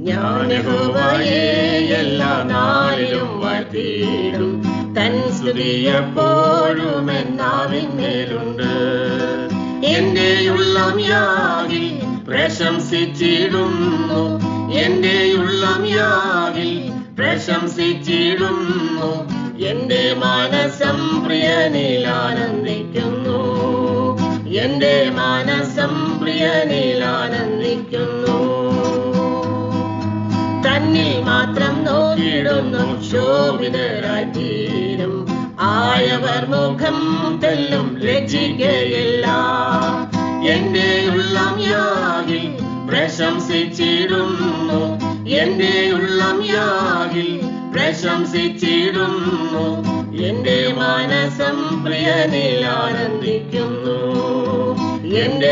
ഞാൻ യഹോവയെ എല്ലാ നാളിലും വാഴ്ത്തിയിടും. തൻ സ്തുതി എപ്പോഴും എന്നാവിന്മേലുണ്ട്. എന്റെ ഉള്ളം യാഗിൽ പ്രശംസിച്ചിടുന്നു. എന്റെ ഉള്ളം യാഗിൽ പ്രശംസിച്ചിടുന്നു. എന്റെ മനസ്സം പ്രിയനിൽ ആനന്ദിക്കുന്നു. എന്റെ മനസ്സം പ്രിയനിൽ ആനന്ദിക്കുന്നു. തന്നിൽ മാത്രം നോക്കിയിടുന്നു ശോഭിതരായി തീരും. ആയവർ മുഖം തെല്ലും ലജ്ജിക്കയില്ല. എന്റെ ഉള്ളം യാഗിൽ പ്രശംസിച്ചിടുന്നു. എന്റെ ഉള്ളം യാഗിൽ പ്രശംസിച്ചിടുന്നു. എന്റെ മനസ്സം പ്രിയനിൽ ആനന്ദിക്കുന്നു. എന്റെ